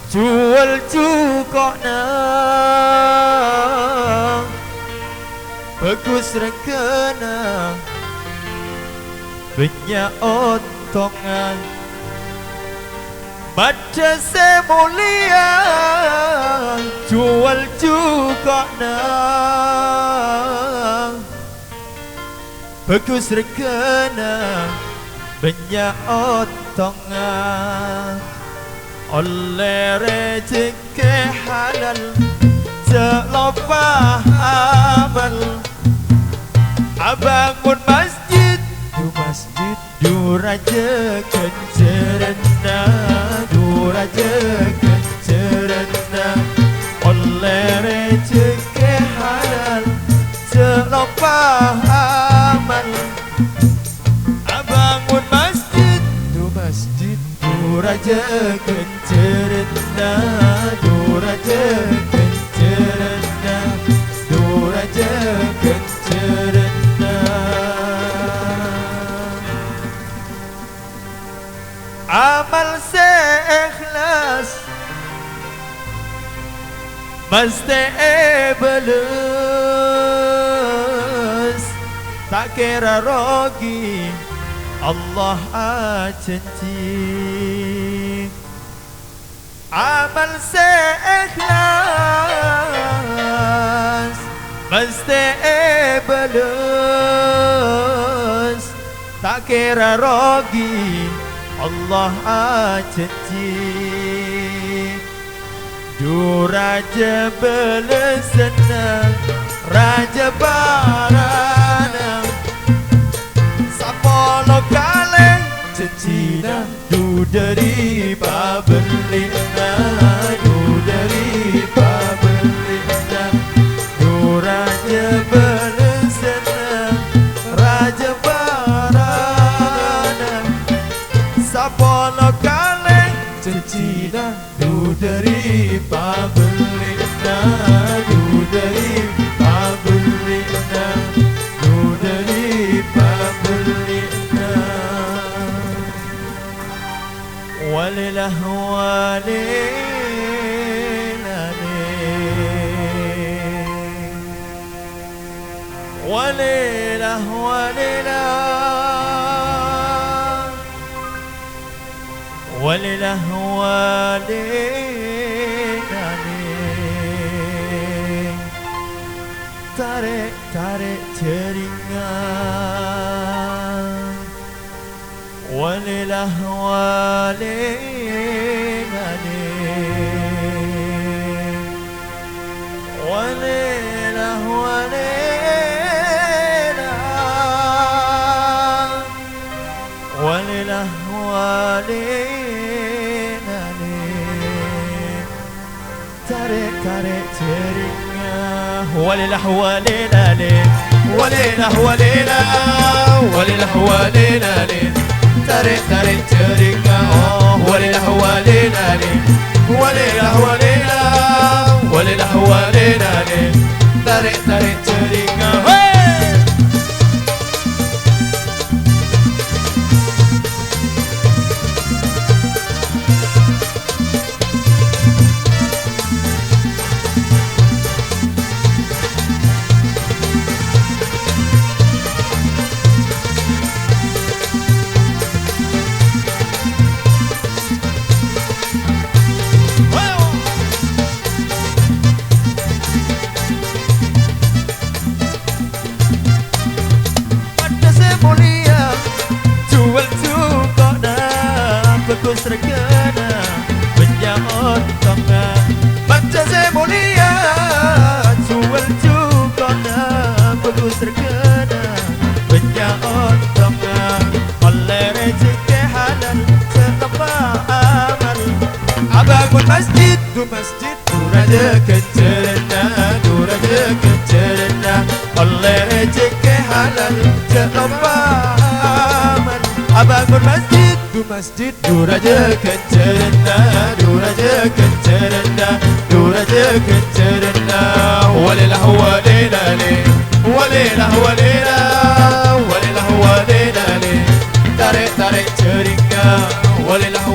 jual cukokna bagus rekena banyak otongan baca semulia jual cukokna bagus rekena banyak otongan oleh rezeki halal terlupa amal abangun masjid du raja kencerna du raja kencerna oleh rezeki halal terlupa amal abangun masjid du raja kencerna du raja kencerna du raja kencerna amal seikhlas mesti belas tak kira rogi Allah ajanji amal seikhlas mesti belas tak kira rogi Allah ajanji du raja belesena raja barana sapolo kaleng cecina du dari pabelina du dari pabelina du raja belesena raja barana sapolo kaleng cecina du dari pabelina du dari pabelina du dari pabelina walilah walilah walilah tarik tarik teringat walilah tarik tarik teringat walilah tarik tarik teringat walilah tarik tarik teringat bagus rekena banyak otongan baca semulia jual cukokna bagus rekena banyak otongan oleh rezeki halal terlupa amal abangun masjid du raja kencerna du raja kencerna oleh rezeki halal terlupa amal abangun masjid du raja kencerna du raja kencerna du raja kencerna walilah tarik tarik teringat walilah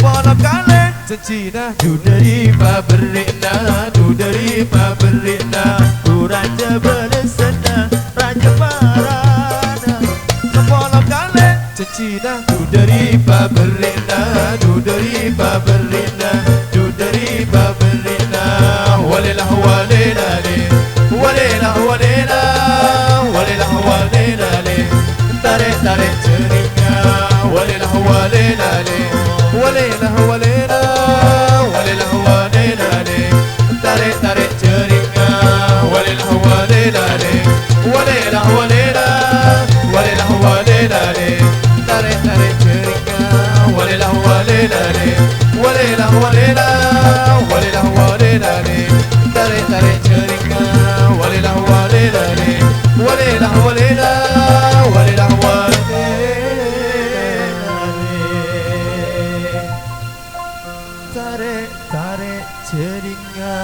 Sepuluh kali Cecina Dudari Baberina Dudari Baberina Ku raja beresena Raja Parana Sepuluh kali Cecina Dudari Baberina Dudari Baberina Dudari Baberina Walilah walina li Walilah walina Walilah walina li Tarik tarik ceria Walilah walina li Walilah walina Walilah walina li Tarik tarik ceria Walilah walina li Walilah walina Walilah walina li Tarik tarik ceria Walilah walina li Walilah walina Walilah walina li Tarik tarik ceria Walilah walina li Walilah walina Walilah walina li Tarik tarik ceria